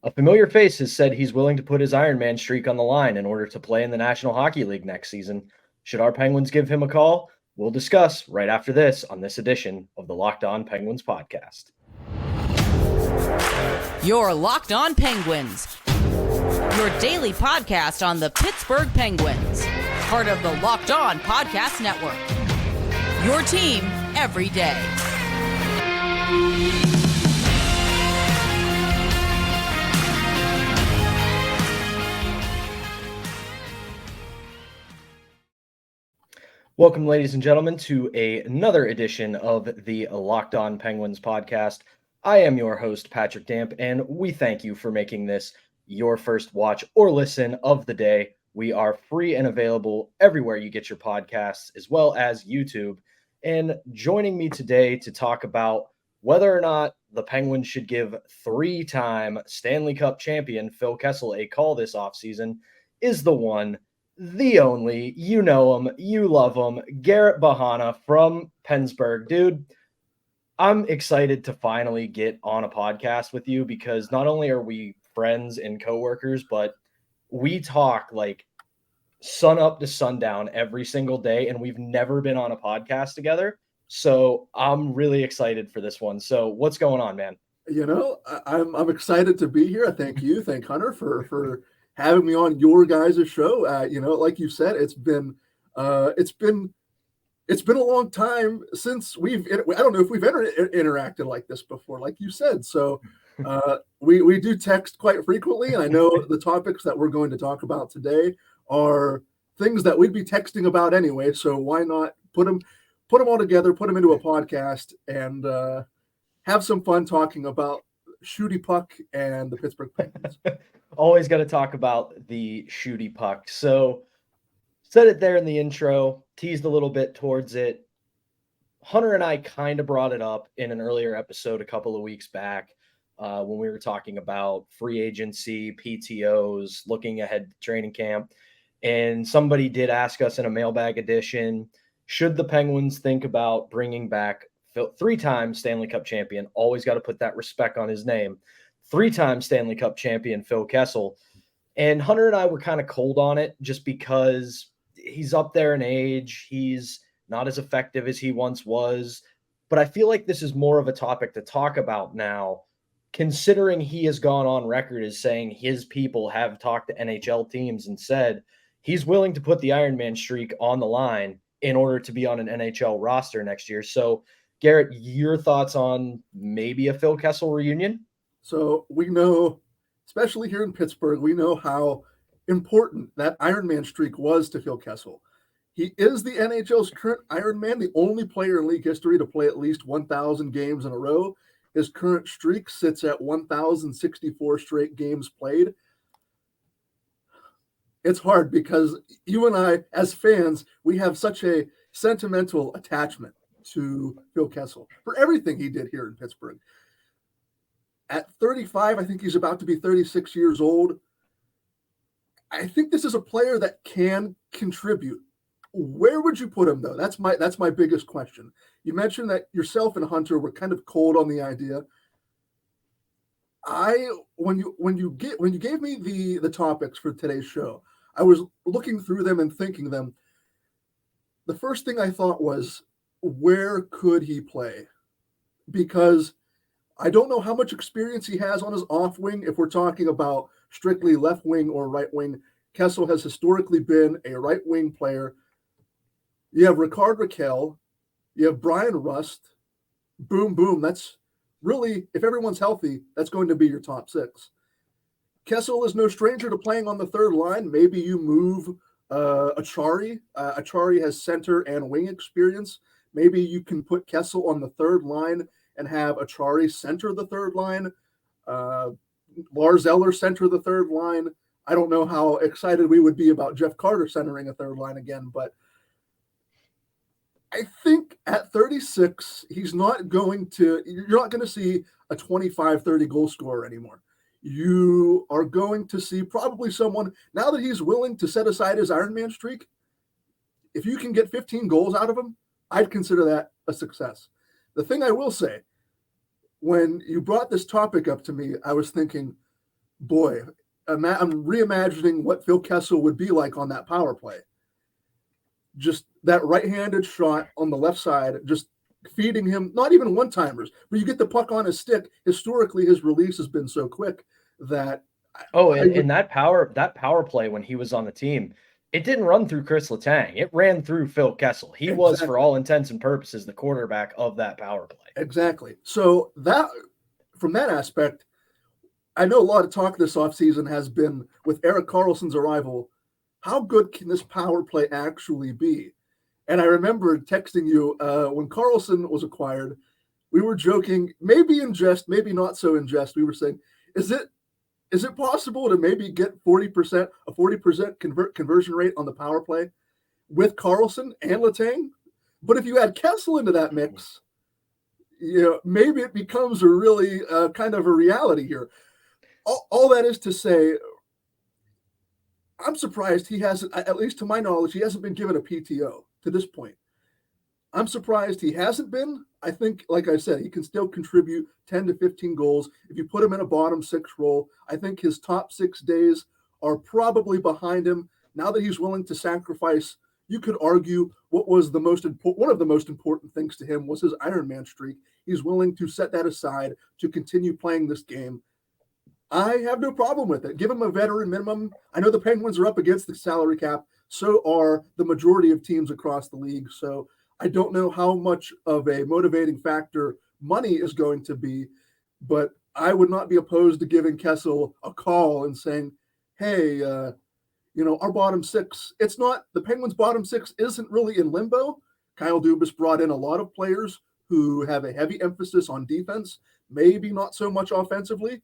A familiar face has said he's willing to put his Ironman streak on the line in order to play in the National Hockey League next season. Should our Penguins give him a call? We'll discuss right after this on this edition of the Locked On Penguins podcast. You're Locked On Penguins, your daily podcast on the Pittsburgh Penguins, part of the Locked On Podcast Network. Your team every day. Welcome, ladies and gentlemen, to another edition of the Locked On Penguins podcast. I am your host, Patrick Damp, and we thank you for making this your first watch or listen of the day. We are free and available everywhere you get your podcasts, as well as YouTube. And joining me today to talk about whether or not the Penguins should give three-time Stanley Cup champion Phil Kessel a call this offseason is the one, the only, you know him, you love him, Garrett Behanna from Pittsburgh. Dude, I'm excited to finally get on a podcast with you because not only are we friends and coworkers, but we talk like sun up to sundown every single day, and we've never been on a podcast together. So I'm really excited for this one. So what's going on, man? You know, I'm excited to be here. I thank you. Thank Hunter for having me on your guys' show. You know, like you said, it's been a long time since I don't know if we've ever interacted like this before, like you said. So we do text quite frequently. And I know the topics that we're going to talk about today are things that we'd be texting about anyway. So why not put them all together, put them into a podcast, and have some fun talking about Shooty Puck and the Pittsburgh Penguins. Always got to talk about the Shooty Puck. So said it there in the intro, teased a little bit towards it. Hunter and I kind of brought it up in an earlier episode a couple of weeks back when we were talking about free agency, PTOs, looking ahead to training camp. And somebody did ask us in a mailbag edition, should the Penguins think about bringing back three-time Stanley Cup champion, always got to put that respect on his name, three-time Stanley Cup champion Phil Kessel. And Hunter and I were kind of cold on it just because he's up there in age. He's not as effective as he once was. But I feel like this is more of a topic to talk about now, considering he has gone on record as saying his people have talked to NHL teams and said he's willing to put the Ironman streak on the line in order to be on an NHL roster next year. So, Garrett, your thoughts on maybe a Phil Kessel reunion? So we know, especially here in Pittsburgh, we know how important that Ironman streak was to Phil Kessel. He is the NHL's current Ironman, the only player in league history to play at least 1,000 games in a row. His current streak sits at 1,064 straight games played. It's hard because you and I, as fans, we have such a sentimental attachment to Phil Kessel for everything he did here in Pittsburgh. At 35, I think he's about to be 36 years old. I think this is a player that can contribute. Where would you put him, though? That's my biggest question. You mentioned that yourself and Hunter were kind of cold on the idea. When you gave me the topics for today's show, I was looking through them and thinking them. The first thing I thought was, where could he play? Because I don't know how much experience he has on his off wing. If we're talking about strictly left wing or right wing, Kessel has historically been a right wing player. You have Ricard Raquel, you have Brian Rust, boom, boom. That's really, if everyone's healthy, that's going to be your top six. Kessel is no stranger to playing on the third line. Maybe you move Achari. Achari has center and wing experience. Maybe you can put Kessel on the third line and have Achari center the third line, Lars Eller center the third line. I don't know how excited we would be about Jeff Carter centering a third line again, but I think at 36, you're not going to see a 25, 30 goal scorer anymore. You are going to see probably someone, now that he's willing to set aside his Ironman streak, if you can get 15 goals out of him, I'd consider that a success. The thing I will say, when you brought this topic up to me, I was thinking, boy, I'm reimagining what Phil Kessel would be like on that power play. Just that right-handed shot on the left side, just feeding him, not even one-timers, but you get the puck on his stick. Historically, his release has been so quick that and that power play when he was on the team, it didn't run through Chris Letang. It ran through Phil Kessel. He was, for all intents and purposes, the quarterback of that power play. Exactly. So that, from that aspect, I know a lot of talk this offseason has been with Erik Karlsson's arrival. How good can this power play actually be? And I remember texting you when Karlsson was acquired. We were joking, maybe in jest, maybe not so in jest. We were saying, is it possible to maybe get 40%, a 40% conversion rate on the power play with Karlsson and Letang? But if you add Kessel into that mix, maybe it becomes a really kind of a reality here. All that is to say, I'm surprised he hasn't, at least to my knowledge, he hasn't been given a PTO to this point. I'm surprised he hasn't been. I think, like I said, he can still contribute 10 to 15 goals. If you put him in a bottom six role, I think his top 6 days are probably behind him. Now that he's willing to sacrifice, you could argue one of the most important things to him was his Ironman streak. He's willing to set that aside to continue playing this game. I have no problem with it. Give him a veteran minimum. I know the Penguins are up against the salary cap. So are the majority of teams across the league. So I don't know how much of a motivating factor money is going to be, but I would not be opposed to giving Kessel a call and saying, hey, our bottom six, it's not, the Penguins' bottom six isn't really in limbo. Kyle Dubas brought in a lot of players who have a heavy emphasis on defense, maybe not so much offensively.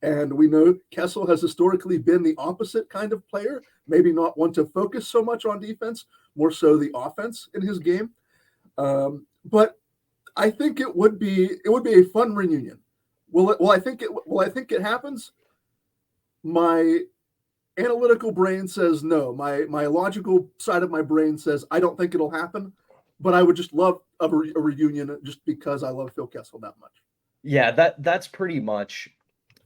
And we know Kessel has historically been the opposite kind of player, maybe not one to focus so much on defense, more so the offense in his game. But I think it would be a fun reunion. Will I think it happens? My analytical brain says no. My logical side of my brain says I don't think it'll happen. But I would just love a reunion just because I love Phil Kessel that much. Yeah, that's pretty much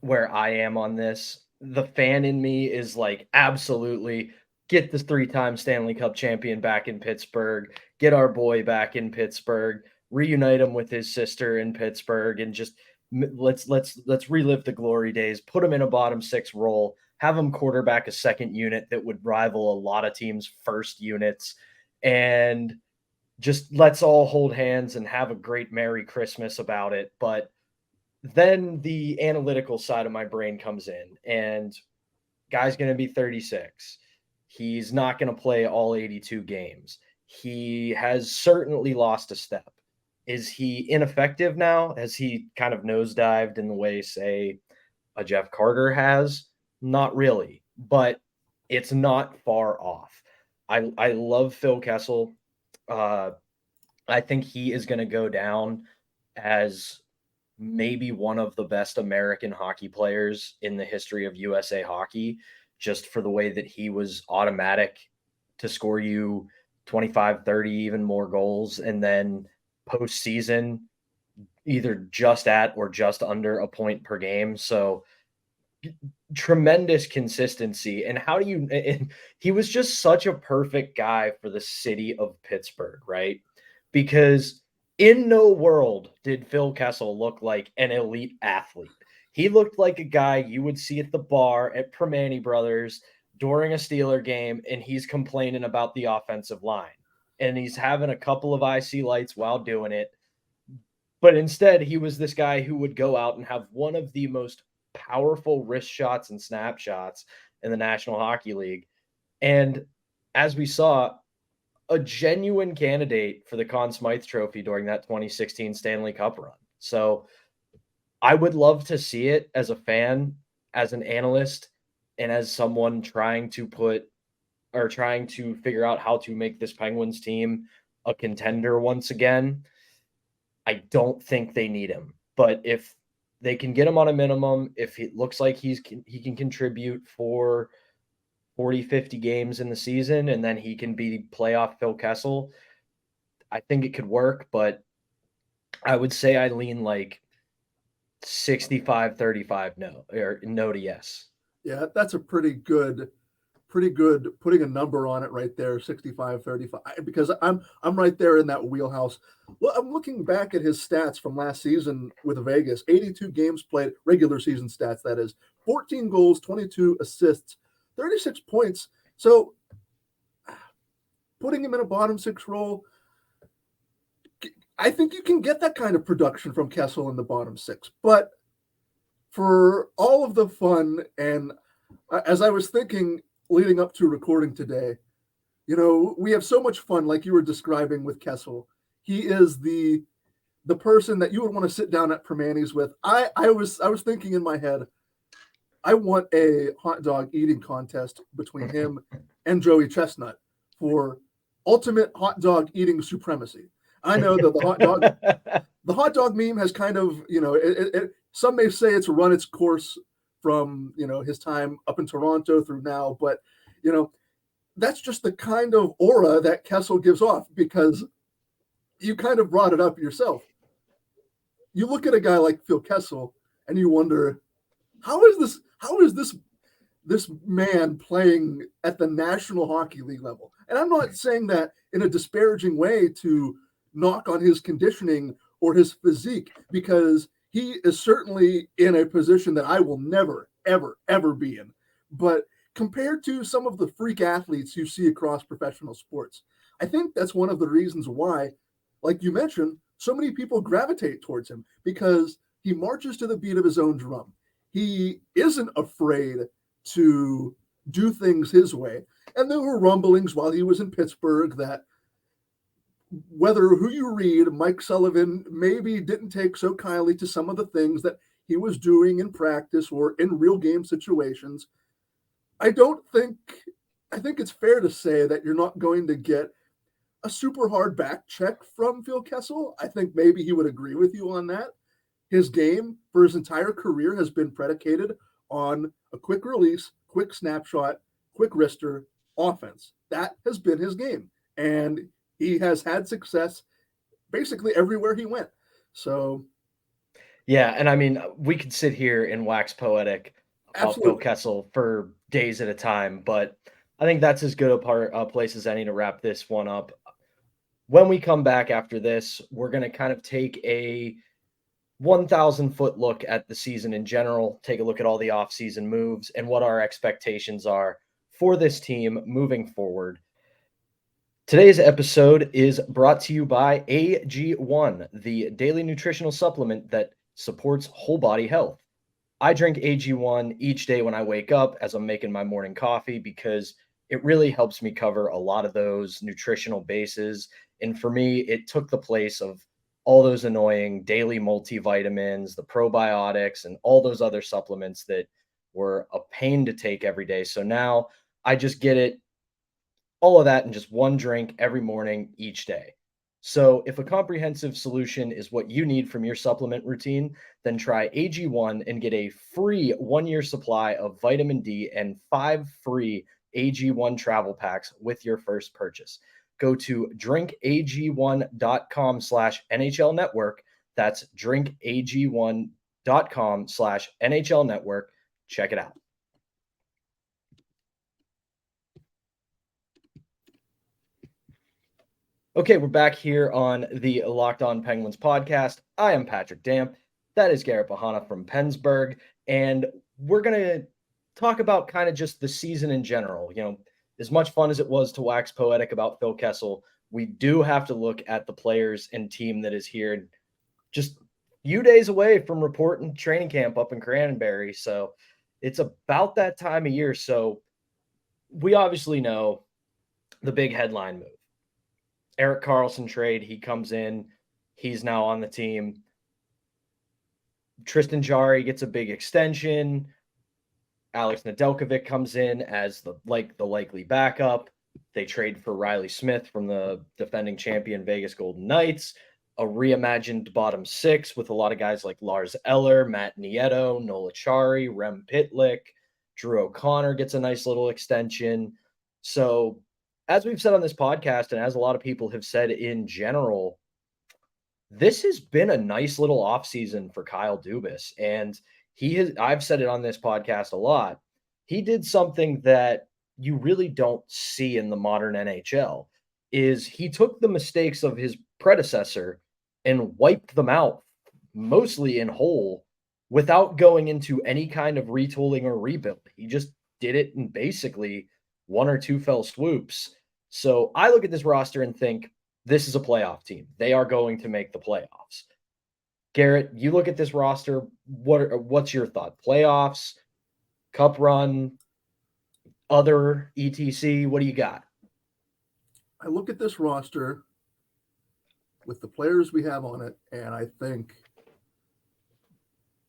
where I am on this. The fan in me is like, absolutely get this 3-time Stanley Cup champion back in Pittsburgh, get our boy back in Pittsburgh, reunite him with his sister in Pittsburgh, and just let's relive the glory days, put him in a bottom 6 role, have him quarterback a second unit that would rival a lot of teams' first units, and just let's all hold hands and have a great Merry Christmas about it. But then the analytical side of my brain comes in, and guy's going to be 36. He's not going to play all 82 games. He has certainly lost a step. Is he ineffective now? Has he kind of nosedived in the way, say, a Jeff Carter has? Not really, but it's not far off. I love Phil Kessel. I think he is going to go down as maybe one of the best American hockey players in the history of USA hockey, just for the way that he was automatic to score you 25, 30, even more goals. And then postseason, either just at or just under a point per game. So tremendous consistency. And he was just such a perfect guy for the city of Pittsburgh, right? Because in no world did Phil Kessel look like an elite athlete. He looked like a guy you would see at the bar at Primanti Brothers during a Steeler game, and he's complaining about the offensive line. And he's having a couple of IC lights while doing it. But instead, he was this guy who would go out and have one of the most powerful wrist shots and snapshots in the National Hockey League. And as we saw, a genuine candidate for the Conn Smythe Trophy during that 2016 Stanley Cup run. So I would love to see it as a fan, as an analyst, and as someone trying to figure out how to make this Penguins team a contender once again. I don't think they need him, but if they can get him on a minimum, if it looks like he can contribute for 40, 50 games in the season, and then he can be playoff Phil Kessel, I think it could work, but I would say I lean like 65-35 no to yes. Yeah, that's a pretty good putting a number on it right there, 65-35, because I'm right there in that wheelhouse. Well, I'm looking back at his stats from last season with Vegas, 82 games played, regular season stats, that is, 14 goals, 22 assists, 36 points. So putting him in a bottom six role, I think you can get that kind of production from Kessel in the bottom six. But for all of the fun, and as I was thinking leading up to recording today, we have so much fun, like you were describing with Kessel. He is the person that you would want to sit down at Permani's with. I was thinking in my head, I want a hot dog eating contest between him and Joey Chestnut for ultimate hot dog eating supremacy. I know that the hot dog meme has kind of, some may say it's run its course from, his time up in Toronto through now, but, that's just the kind of aura that Kessel gives off, because you kind of brought it up yourself. You look at a guy like Phil Kessel and you wonder, how is this man playing at the National Hockey League level? And I'm not saying that in a disparaging way to knock on his conditioning or his physique, because he is certainly in a position that I will never, ever, ever be in. But compared to some of the freak athletes you see across professional sports, I think that's one of the reasons why, like you mentioned, so many people gravitate towards him, because he marches to the beat of his own drum. He isn't afraid to do things his way. And there were rumblings while he was in Pittsburgh that whether who you read, Mike Sullivan maybe didn't take so kindly to some of the things that he was doing in practice or in real game situations. I think it's fair to say that you're not going to get a super hard back check from Phil Kessel. I think maybe he would agree with you on that. His game for his entire career has been predicated on a quick release, quick snapshot, quick wrister offense. That has been his game. And he has had success basically everywhere he went. So, yeah, and I mean, we could sit here and wax poetic about Phil absolutely. Kessel for days at a time, but I think that's as good a place as any to wrap this one up. When we come back after this, we're going to kind of take a 1,000-foot look at the season in general, take a look at all the offseason moves and what our expectations are for this team moving forward. Today's episode is brought to you by AG1, the daily nutritional supplement that supports whole body health. I drink AG1 each day when I wake up as I'm making my morning coffee, because it really helps me cover a lot of those nutritional bases. And for me, it took the place of all those annoying daily multivitamins, the probiotics, and all those other supplements that were a pain to take every day. So now I just get it, all of that in just one drink every morning, each day. So if a comprehensive solution is what you need from your supplement routine, then try AG1 and get a free 1-year supply of vitamin D and 5 free AG1 travel packs with your first purchase. Go to drinkag1.com/NHL network. That's drinkag1.com/NHL network. Check it out. Okay, we're back here on the Locked On Penguins podcast. I am Patrick Damp. That is Garrett Behanna from Pittsburgh. And we're going to talk about kind of just the season in general. As much fun as it was to wax poetic about Phil Kessel, we do have to look at the players and team that is here just a few days away from reporting training camp up in Cranberry. So it's about that time of year. So we obviously know the big headline move. Erik Karlsson trade, he comes in. He's now on the team. Tristan Jarry gets a big extension. Alex Nedeljkovic comes in as the likely backup. They trade for Riley Smith from the defending champion Vegas Golden Knights. A reimagined bottom six with a lot of guys like Lars Eller, Matt Nieto, Nola Chari, Rem Pitlick. Drew O'Connor gets a nice little extension. So as we've said on this podcast, and as a lot of people have said in general, this has been a nice little offseason for Kyle Dubas. And I've said it on this podcast a lot. he did something that you really don't see in the modern NHL is he took the mistakes of his predecessor and wiped them out mostly in whole without going into any kind of retooling or rebuild. He just did it in basically one or two fell swoops. So I look at this roster and think this is a playoff team. They are going to make the playoffs. Garrett, you look at this roster. What's your thought? Playoffs, cup run, other etc. What do you got? I look at this roster with the players we have on it, and I think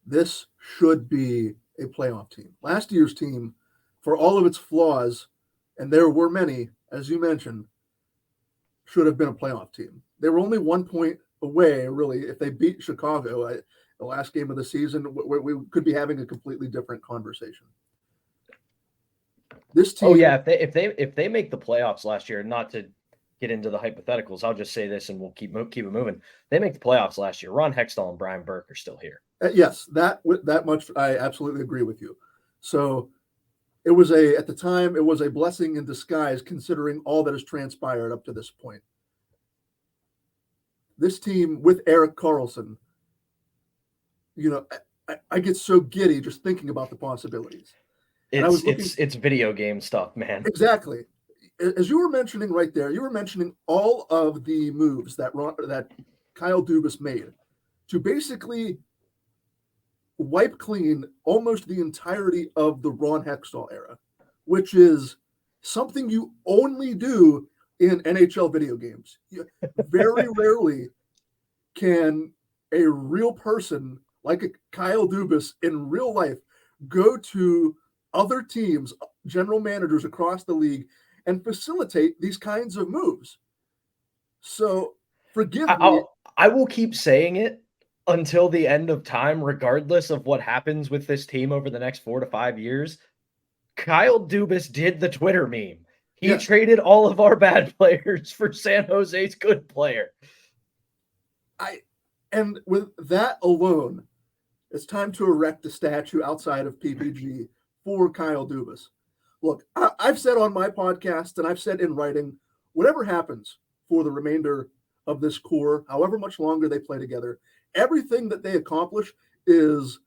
this should be a playoff team. Last year's team, for all of its flaws, and there were many, as you mentioned, should have been a playoff team. They were only 1 point away, really. If they beat Chicago, the last game of the season, we could be having a completely different conversation. This team, oh yeah, if they make the playoffs last year, not to get into the hypotheticals, I'll just say this and we'll keep it moving. They make the playoffs last year. Ron Hextall and Brian Burke are still here. Yes, that much I absolutely agree with you. So it was at the time it was a blessing in disguise considering all that has transpired up to this point. This team with Erik Karlsson, I get so giddy just thinking about the possibilities. It's video game stuff, man. Exactly. As you were mentioning right there, you were mentioning all of the moves that Kyle Dubas made to basically wipe clean almost the entirety of the Ron Hextall era, which is something you only do in NHL video games. Very rarely can a real person like a Kyle Dubas in real life go to other teams, general managers across the league, and facilitate these kinds of moves. So forgive me. I will keep saying it until the end of time, regardless of what happens with this team over the next 4 to 5 years. Kyle Dubas did the Twitter meme. He traded all of our bad players for San Jose's good player. And with that alone, it's time to erect a statue outside of PPG for Kyle Dubas. Look, I've said on my podcast and I've said in writing, whatever happens for the remainder of this core, however much longer they play together, everything that they accomplish is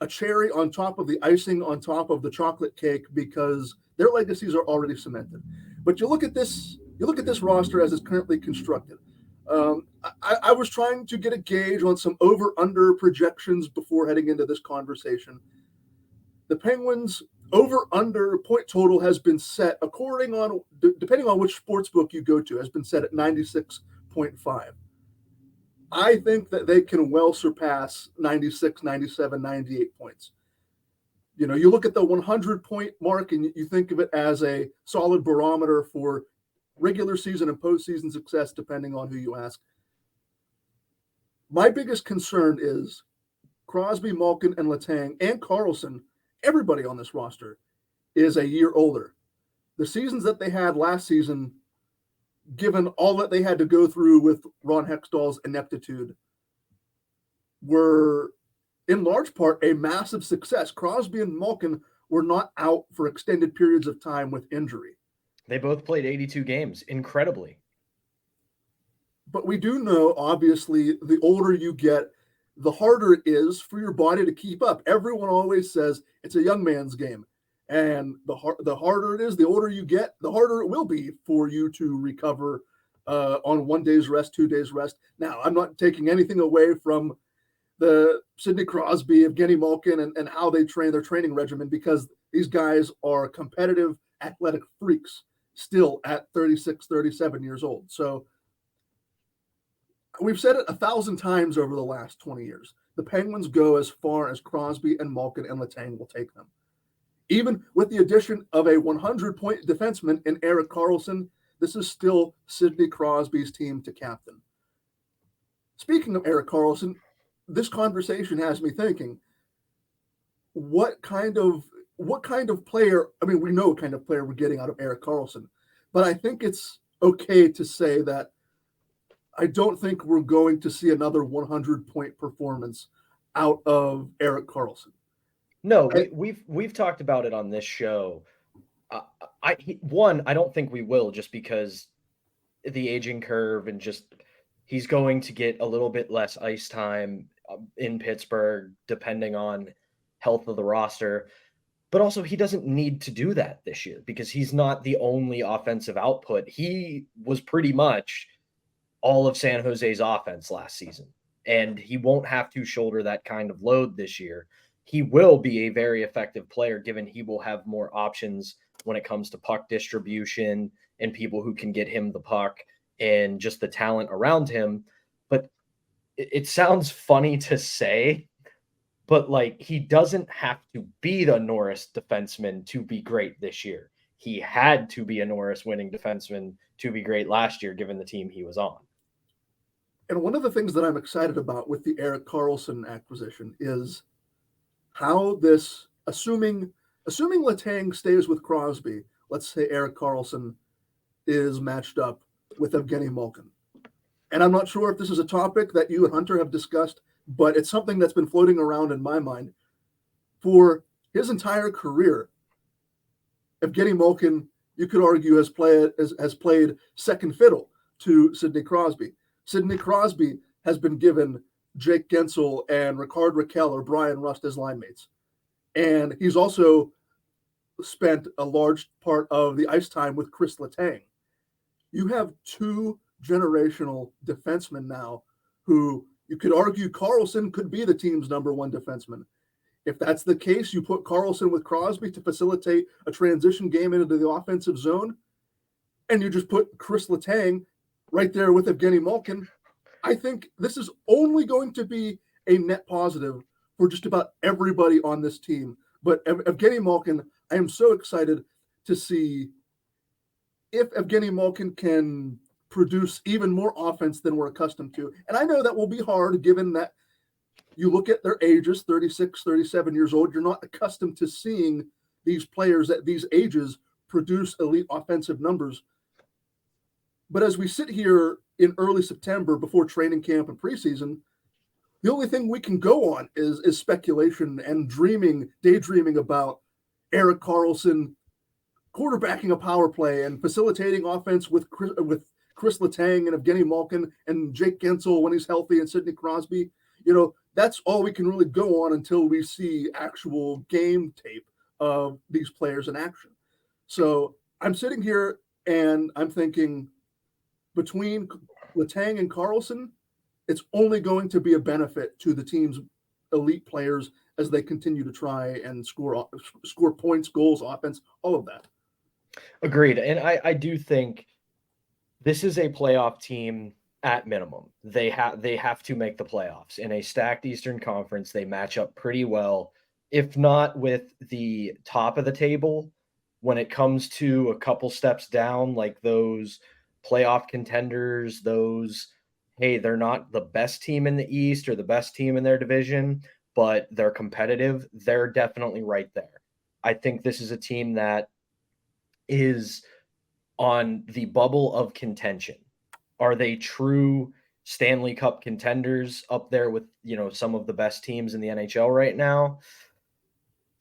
a cherry on top of the icing on top of the chocolate cake because their legacies are already cemented. But you look at this roster as it's currently constructed. I was trying to get a gauge on some over-under projections before heading into this conversation. The Penguins' over-under point total has been set, depending on which sports book you go to, has been set at 96.5. I think that they can well surpass 96, 97, 98 points. You look at the 100-point mark and you think of it as a solid barometer for regular season and postseason success, depending on who you ask. My biggest concern is Crosby, Malkin, and Letang, and Karlsson, everybody on this roster, is a year older. The seasons that they had last season, given all that they had to go through with Ron Hextall's ineptitude, were in large part a massive success. Crosby and Malkin were not out for extended periods of time with injury. They both played 82 games, incredibly. But we do know, obviously, the older you get, the harder it is for your body to keep up. Everyone always says it's a young man's game. And the harder it is, the older you get, the harder it will be for you to recover on 1 day's rest, 2 days rest. Now, I'm not taking anything away from the Sidney Crosby, Evgeny Malkin, and how they train their training regimen, because these guys are competitive, athletic freaks still at 36, 37 years old. So we've said it 1,000 times over the last 20 years. The Penguins go as far as Crosby and Malkin and Letang will take them. Even with the addition of a 100-point defenseman in Erik Karlsson, this is still Sidney Crosby's team to captain. Speaking of Erik Karlsson, this conversation has me thinking, what kind of player, I mean, we know what kind of player we're getting out of Erik Karlsson, but I think it's okay to say that I don't think we're going to see another 100-point performance out of Erik Karlsson. No, I, we've talked about it on this show. I don't think we will, just because the aging curve, and just he's going to get a little bit less ice time in Pittsburgh, depending on health of the roster. But also, he doesn't need to do that this year because he's not the only offensive output. He was pretty much all of San Jose's offense last season, and he won't have to shoulder that kind of load this year. He will be a very effective player, given he will have more options when it comes to puck distribution and people who can get him the puck and just the talent around him. But it sounds funny to say, but like, he doesn't have to be the Norris defenseman to be great this year. He had to be a Norris winning defenseman to be great last year, given the team he was on. and one of the things that I'm excited about with the Erik Karlsson acquisition is how this, assuming Letang stays with Crosby, let's say Erik Karlsson is matched up with Evgeny Malkin. And I'm not sure if this is a topic that you and Hunter have discussed, but it's something that's been floating around in my mind. For his entire career, Evgeny Malkin, you could argue, has played second fiddle to Sidney Crosby. Sidney Crosby has been given Jake Gensel and Ricard Raquel or Brian Rust as line mates. And he's also spent a large part of the ice time with Chris Letang. You have two generational defensemen now who you could argue Karlsson could be the team's number one defenseman. If that's the case, you put Karlsson with Crosby to facilitate a transition game into the offensive zone, and you just put Chris Letang right there with Evgeny Malkin. I think this is only going to be a net positive for just about everybody on this team. But Evgeny Malkin, I am so excited to see if Evgeny Malkin can produce even more offense than we're accustomed to. And I know that will be hard given that you look at their ages, 36, 37 years old. You're not accustomed to seeing these players at these ages produce elite offensive numbers. But as we sit here in early September before training camp and preseason, the only thing we can go on is speculation and daydreaming about Erik Karlsson quarterbacking a power play and facilitating offense with Chris Letang and Evgeny Malkin and Jake Gensel when he's healthy and Sidney Crosby. That's all we can really go on until we see actual game tape of these players in action. So I'm sitting here and I'm thinking, between Letang and Karlsson, it's only going to be a benefit to the team's elite players as they continue to try and score points, goals, offense, all of that. Agreed. And I do think this is a playoff team at minimum. They have to make the playoffs. In a stacked Eastern Conference, they match up pretty well, if not with the top of the table, when it comes to a couple steps down, like those playoff contenders, hey, they're not the best team in the East or the best team in their division, but they're competitive. They're definitely right there. I think this is a team that is on the bubble of contention. Are they true Stanley Cup contenders up there with, some of the best teams in the NHL right now?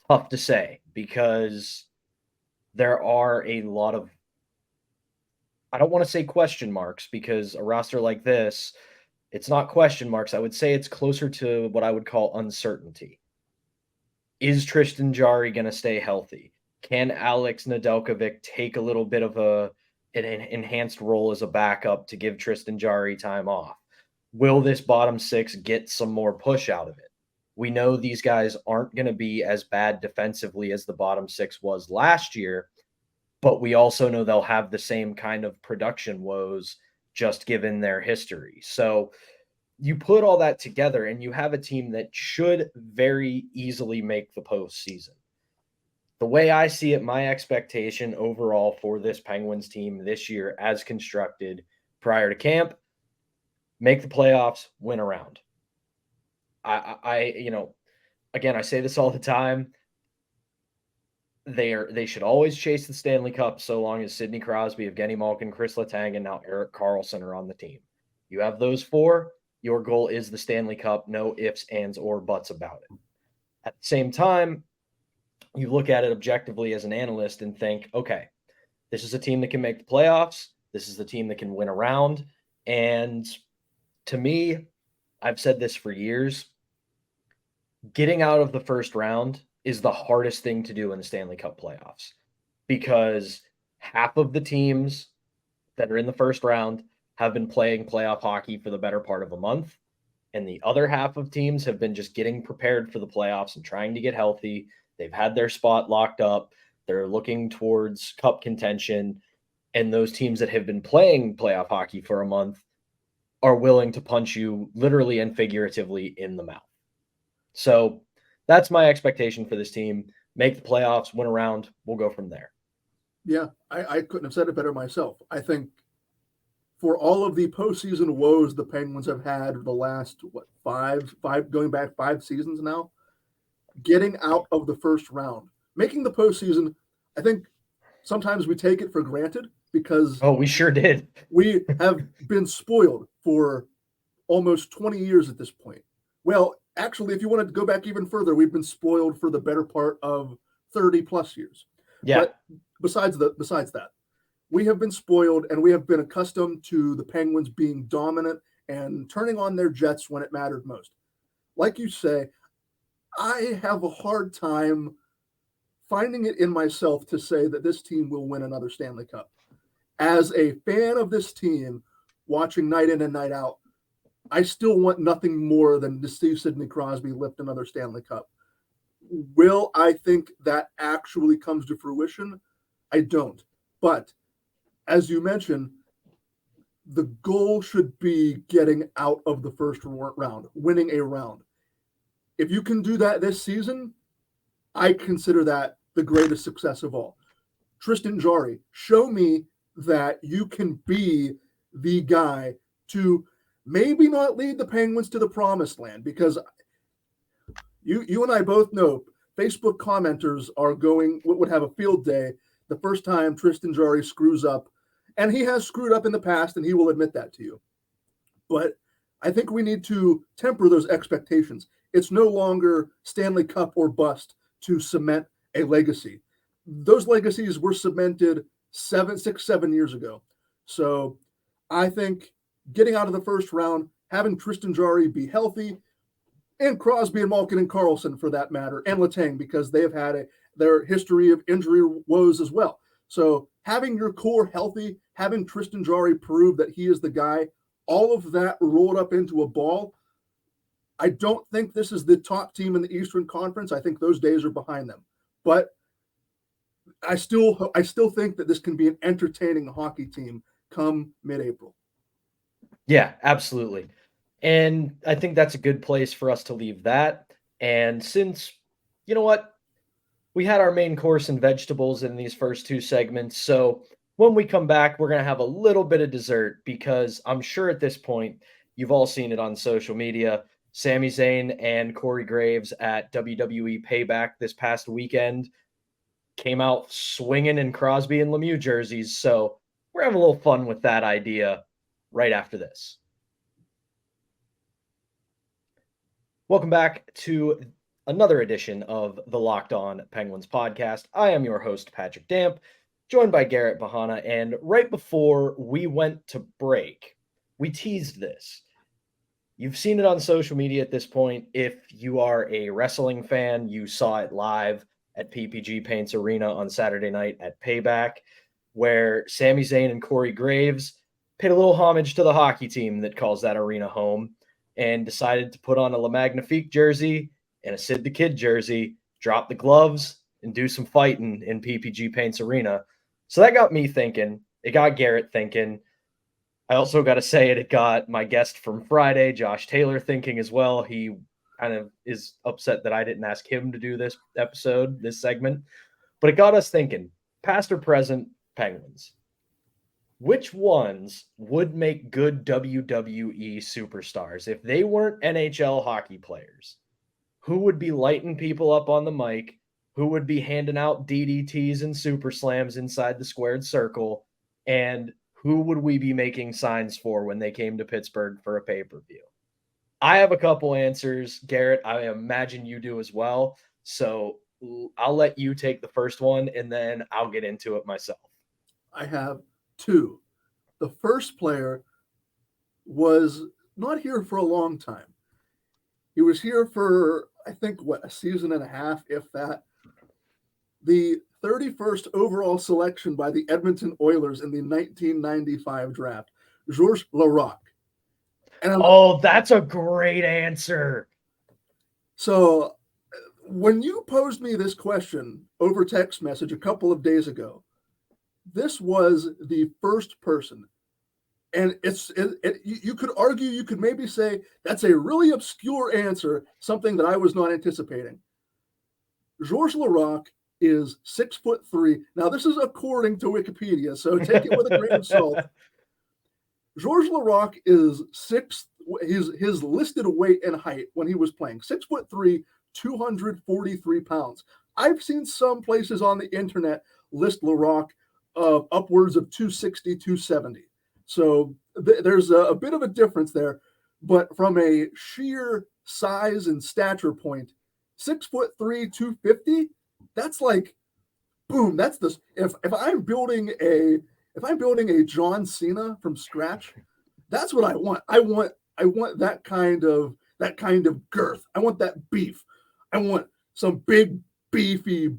Tough to say, because there are a lot of, I don't want to say question marks, because a roster like this, it's not question marks. I would say it's closer to what I would call uncertainty. Is Tristan Jarry going to stay healthy? Can Alex Nedeljkovic take a little bit of an enhanced role as a backup to give Tristan Jarry time off? Will this bottom six get some more push out of it? We know these guys aren't going to be as bad defensively as the bottom six was last year, but we also know they'll have the same kind of production woes just given their history. So you put all that together and you have a team that should very easily make the postseason. The way I see it, my expectation overall for this Penguins team this year as constructed prior to camp, make the playoffs, win a round. Again, I say this all the time. They should always chase the Stanley Cup so long as Sidney Crosby, Evgeny Malkin, Chris Letang, and now Erik Karlsson are on the team. You have those four, your goal is the Stanley Cup, no ifs, ands, or buts about it. At the same time, you look at it objectively as an analyst and think, okay, this is a team that can make the playoffs. This is the team that can win a round. And to me, I've said this for years, getting out of the first round is the hardest thing to do in the Stanley Cup playoffs because half of the teams that are in the first round have been playing playoff hockey for the better part of a month. And the other half of teams have been just getting prepared for the playoffs and trying to get healthy. They've had their spot locked up. They're looking towards cup contention. And those teams that have been playing playoff hockey for a month are willing to punch you literally and figuratively in the mouth. So that's my expectation for this team. Make the playoffs, win a round. We'll go from there. Yeah, I couldn't have said it better myself. I think for all of the postseason woes the Penguins have had the last, going back 5 seasons now, getting out of the first round, making the postseason, I think sometimes we take it for granted because we sure did. We have been spoiled for almost 20 years at this point. Well, actually, if you want to go back even further, we've been spoiled for the better part of 30 plus years. Yeah. But besides that, we have been spoiled and we have been accustomed to the Penguins being dominant and turning on their jets when it mattered most. Like you say, I have a hard time finding it in myself to say that this team will win another Stanley Cup. As a fan of this team, watching night in and night out, I still want nothing more than to see Sidney Crosby lift another Stanley Cup. Will I think that actually comes to fruition? I don't. But as you mentioned, the goal should be getting out of the first round, winning a round. If you can do that this season, I consider that the greatest success of all. Tristan Jarry, show me that you can be the guy to maybe not lead the Penguins to the promised land, because you and I both know Facebook commenters would have a field day the first time Tristan Jarry screws up, and he has screwed up in the past, and he will admit that to you. But I think we need to temper those expectations. It's no longer Stanley Cup or bust to cement a legacy. Those legacies were cemented 7 years ago. So I think getting out of the first round, having Tristan Jarry be healthy, and Crosby and Malkin and Karlsson for that matter, and Letang, because they have had their history of injury woes as well. So having your core healthy, having Tristan Jarry prove that he is the guy, all of that rolled up into a ball. I don't think this is the top team in the Eastern Conference. I think those days are behind them. But I still think that this can be an entertaining hockey team come mid-April. Yeah, absolutely. And I think that's a good place for us to leave that. And since, you know what, we had our main course and vegetables in these first 2 segments. So when we come back, we're going to have a little bit of dessert, because I'm sure at this point, you've all seen it on social media. Sami Zayn and Corey Graves at WWE Payback this past weekend came out swinging in Crosby and Lemieux jerseys. So we're having a little fun with that idea right after this. Welcome back to another edition of the Locked On Penguins podcast. I am your host, Patrick Damp, joined by Garrett Behanna. And right before we went to break, we teased this. You've seen it on social media at this point. If you are a wrestling fan, you saw it live at PPG Paints Arena on Saturday night at Payback, where Sami Zayn and Corey Graves paid a little homage to the hockey team that calls that arena home, and decided to put on a Le Magnifique jersey and a Sid the Kid jersey, drop the gloves, and do some fighting in PPG Paints Arena. So that got me thinking. It got Garrett thinking. I also got to say it got my guest from Friday, Josh Taylor, thinking as well. He kind of is upset that I didn't ask him to do this segment. But it got us thinking, past or present Penguins. Which ones would make good WWE superstars if they weren't NHL hockey players? Who would be lighting people up on the mic? Who would be handing out DDTs and super slams inside the squared circle? And who would we be making signs for when they came to Pittsburgh for a pay-per-view? I have a couple answers, Garrett. I imagine you do as well. So I'll let you take the first one, and then I'll get into it myself. I have two. The first player was not here for a long time. He was here for, I think, a season and a half, if that. The 31st overall selection by the Edmonton Oilers in the 1995 draft, Georges Laraque. Oh, that's a great answer. So when you posed me this question over text message a couple of days ago, this was the first person. And you could argue, you could maybe say that's a really obscure answer, something that I was not anticipating. Georges Laraque is 6'3". Now, this is according to Wikipedia, so take it with a grain of salt. Georges Laraque is his listed weight and height when he was playing 6'3", 243 pounds. I've seen some places on the internet list Laraque of upwards of 260, 270. So there's a bit of a difference there, but from a sheer size and stature point, 6'3", 250, that's like, boom. That's the if I'm building a John Cena from scratch, that's what I want. I want that kind of girth. I want that beef. I want some big beefy.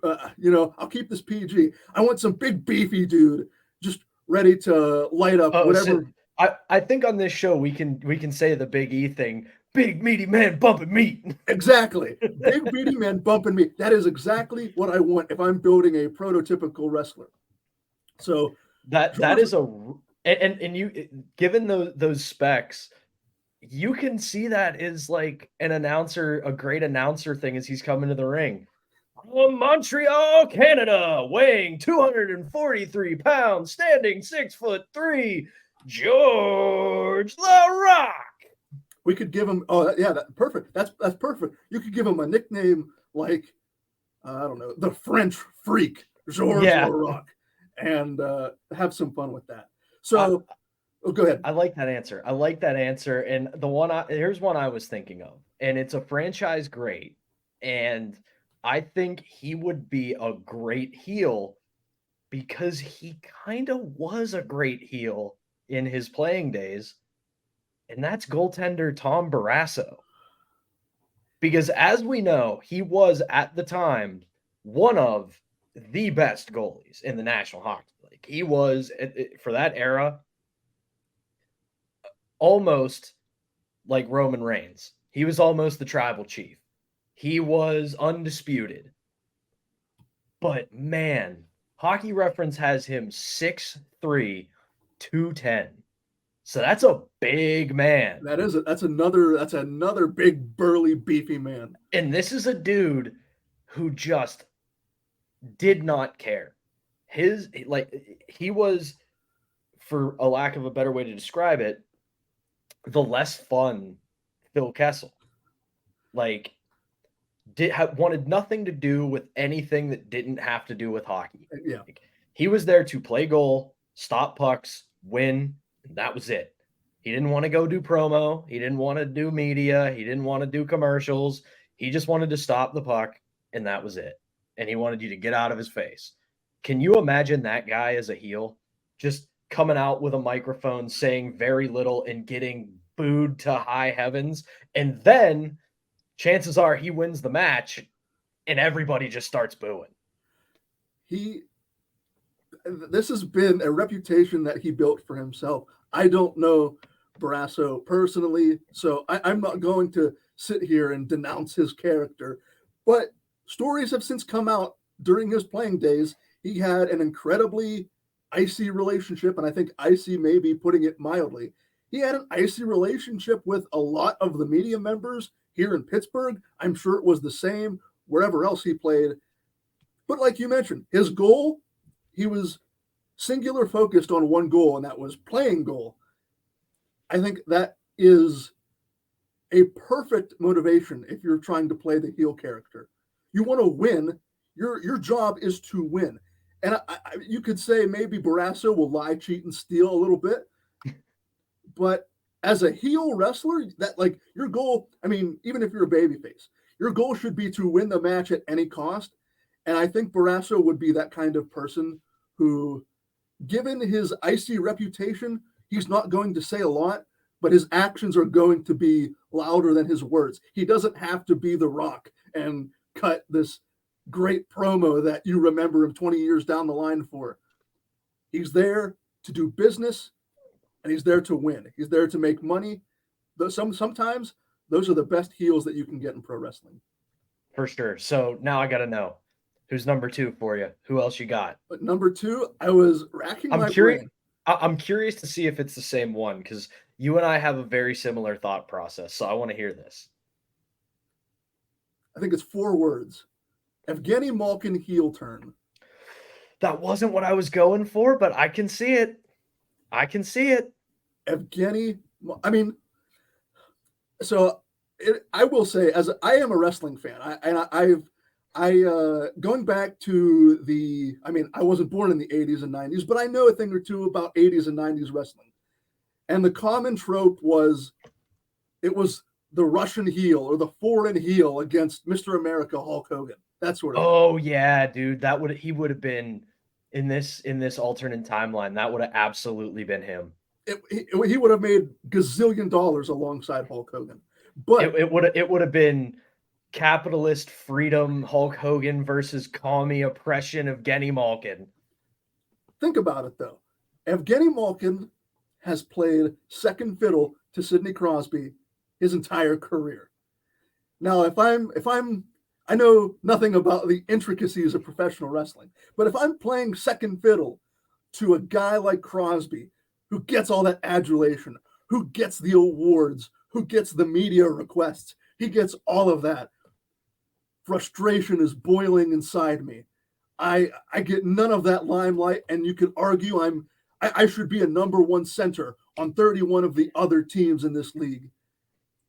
I'll keep this PG. I want some big beefy dude just ready to light up whatever. So I think on this show we can say the Big E thing. Big meaty man bumping meat. Exactly. Big meaty man bumping meat. That is exactly what I want if I'm building a prototypical wrestler. So that is and you, given those specs, you can see that is like a great announcer thing as he's coming to the ring. From Montreal, Canada, weighing 243 pounds, standing 6'3", Georges Laraque. We could give him, perfect. That's perfect. You could give him a nickname like, I don't know, the French Freak, Georges Laraque, and have some fun with that. So, go ahead. I like that answer. And here's one I was thinking of, and it's a franchise great, and I think he would be a great heel because he kind of was a great heel in his playing days. And that's goaltender Tom Barrasso. Because as we know, he was at the time one of the best goalies in the National Hockey League. He was, for that era, almost like Roman Reigns. He was almost the tribal chief. He was undisputed. But man, Hockey Reference has him 6'3", 210. So that's a big man. That's another big burly beefy man. And this is a dude who just did not care. He was, for a lack of a better way to describe it, the less fun Phil Kessel. Wanted nothing to do with anything that didn't have to do with hockey. Yeah. He was there to play goal, stop pucks, win. That was it. He didn't want to go do promo. He didn't want to do media. He didn't want to do commercials. He just wanted to stop the puck, and that was it. And he wanted you to get out of his face. Can you imagine that guy as a heel? Just coming out with a microphone, saying very little and getting booed to high heavens. And then chances are he wins the match and everybody just starts booing. This has been a reputation that he built for himself. I don't know Barrasso personally, so I'm not going to sit here and denounce his character. But stories have since come out during his playing days. He had an incredibly icy relationship, and I think icy may be putting it mildly. He had an icy relationship with a lot of the media members here in Pittsburgh. I'm sure it was the same wherever else he played. But like you mentioned, his goal, he was singular focused on one goal, and that was playing goal. I think that is a perfect motivation if you're trying to play the heel character. You want to win. Your job is to win. And you could say maybe Barrasso will lie, cheat, and steal a little bit. But as a heel wrestler, that like your goal, I mean, even if you're a babyface, Your goal should be to win the match at any cost. And I think Barrasso would be that kind of person who, given his icy reputation, he's not going to say a lot, but his actions are going to be louder than his words. He doesn't have to be The Rock and cut this great promo that you remember him 20 years down the line for. He's there to do business, and he's there to win. He's there to make money. Sometimes those are the best heels that you can get in pro wrestling. For sure. So now I got to know, who's number 2 for you? Who else you got? But number 2, I was racking my brain. I'm curious to see if it's the same one, because you and I have a very similar thought process. So I want to hear this. I think it's 4 words. Evgeny Malkin heel turn. That wasn't what I was going for, but I can see it. Evgeny, I mean, so I will say, as I am a wrestling fan, going back to I wasn't born in the 80s and 90s, but I know a thing or two about 80s and 90s wrestling. And the common trope was, it was the Russian heel or the foreign heel against Mr. America Hulk Hogan. That sort of thing. Yeah, dude, he would have been in this alternate timeline. That would have absolutely been him. He would have made gazillion dollars alongside Hulk Hogan. But it would have been capitalist freedom Hulk Hogan versus commie oppression of Evgeny Malkin. Think about it though. Evgeny Malkin has played second fiddle to Sidney Crosby his entire career. Now, I know nothing about the intricacies of professional wrestling, but if I'm playing second fiddle to a guy like Crosby, who gets all that adulation, who gets the awards, who gets the media requests, he gets all of that. Frustration is boiling inside me. I get none of that limelight, and you could argue I should be a number 1 center on 31 of the other teams in this league.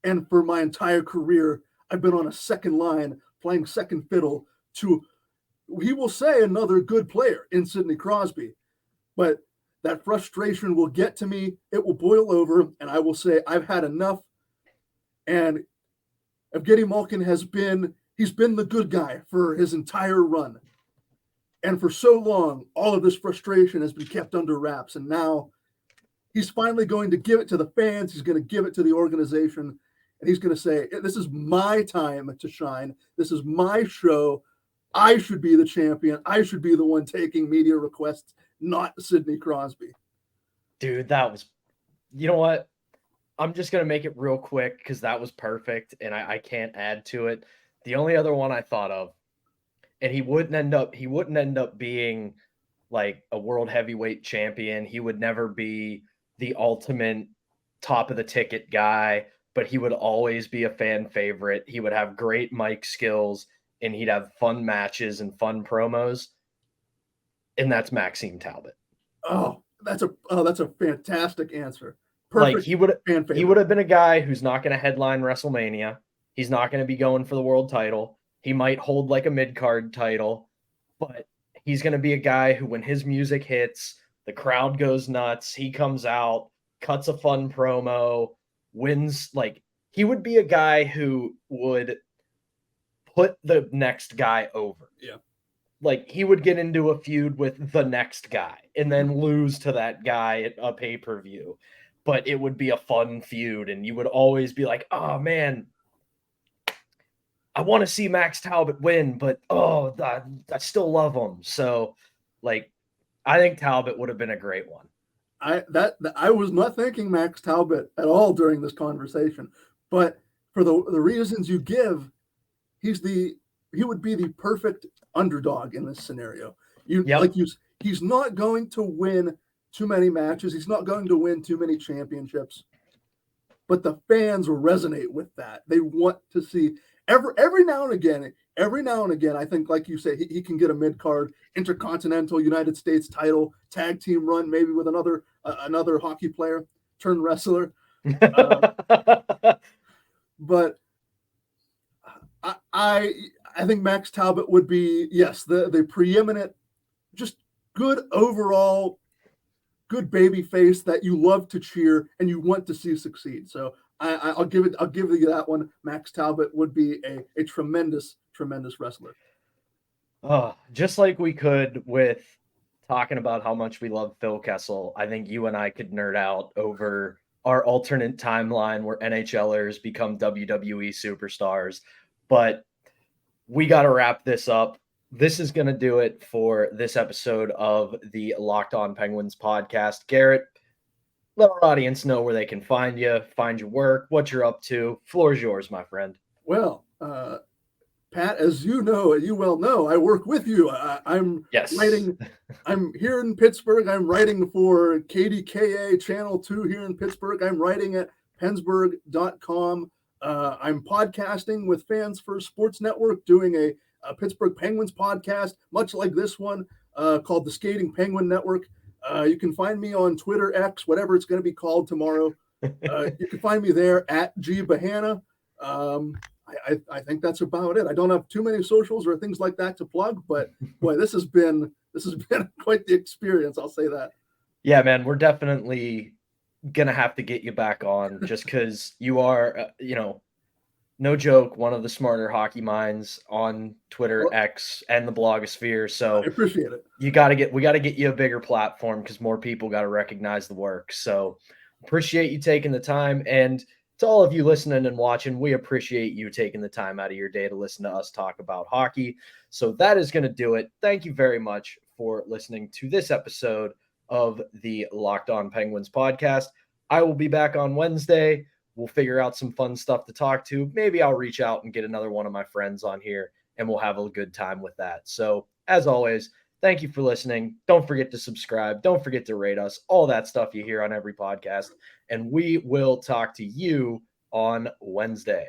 And for my entire career, I've been on a second line playing second fiddle to, he will say, another good player in Sidney Crosby. But that frustration will get to me. It will boil over, and I will say, I've had enough. And Evgeny Malkin he's been the good guy for his entire run. And for so long, all of this frustration has been kept under wraps. And now he's finally going to give it to the fans. He's going to give it to the organization. And he's going to say, this is my time to shine. This is my show. I should be the champion. I should be the one taking media requests, not Sidney Crosby. Dude, you know what? I'm just going to make it real quick because that was perfect and I can't add to it. The only other one I thought of, and he wouldn't end up being like a world heavyweight champion. He would never be the ultimate top of the ticket guy, but he would always be a fan favorite. He would have great mic skills and he'd have fun matches and fun promos. And that's Maxime Talbot. Oh, that's a fantastic answer. Perfect. Like he would have been a guy who's not going to headline WrestleMania. He's not going to be going for the world title. He might hold like a mid-card title, but he's going to be a guy who, when his music hits, the crowd goes nuts. He comes out, cuts a fun promo, wins. Like, he would be a guy who would put the next guy over. Yeah. Like, he would get into a feud with the next guy and then lose to that guy at a pay-per-view. But it would be a fun feud, and you would always be like, oh, man, I want to see Max Talbot win, but I still love him. So, like, I think Talbot would have been a great one. I was not thinking Max Talbot at all during this conversation, but for the reasons you give, he would be the perfect underdog in this scenario. He's not going to win too many matches. He's not going to win too many championships, but the fans will resonate with that. They want to see every now and again, I think, like you say, he can get a mid-card Intercontinental United States title tag team run, maybe with another hockey player turned wrestler. But I think Max Talbot would be, yes, the preeminent, just good overall, good baby face that you love to cheer and you want to see succeed. So I'll give you that one. Max Talbot would be a tremendous wrestler. Just like we could with talking about how much we love Phil Kessel, I think you and I could nerd out over our alternate timeline where NHLers become WWE superstars. But we got to wrap this up. This is going to do it for this episode of the Locked On Penguins podcast. Garrett, let our audience know where they can find you, find your work, what you're up to. Floor is yours, my friend. Well, Pat, as you well know, I work with you. I'm writing. I'm here in Pittsburgh. I'm writing for KDKA Channel 2 here in Pittsburgh. I'm writing at Pennsburg.com. I'm podcasting with Fans First Sports Network, doing a Pittsburgh Penguins podcast, much like this one, called the Skating Penguin Network. You can find me on Twitter, X, whatever it's going to be called tomorrow. You can find me there at G Behanna. I think that's about it. I don't have too many socials or things like that to plug, but boy, this has been quite the experience. I'll say that. Yeah, man, we're definitely gonna have to get you back on just because you are, no joke, one of the smarter hockey minds on Twitter, X, and the blogosphere. So I appreciate it. We got to get you a bigger platform because more people got to recognize the work. So appreciate you taking the time. And to all of you listening and watching, we appreciate you taking the time out of your day to listen to us talk about hockey. So that is going to do it. Thank you very much for listening to this episode of the Locked On Penguins podcast. I will be back on Wednesday. We'll figure out some fun stuff to talk to. Maybe I'll reach out and get another one of my friends on here, and we'll have a good time with that. So as always, thank you for listening. Don't forget to subscribe. Don't forget to rate us. All that stuff you hear on every podcast. And we will talk to you on Wednesday.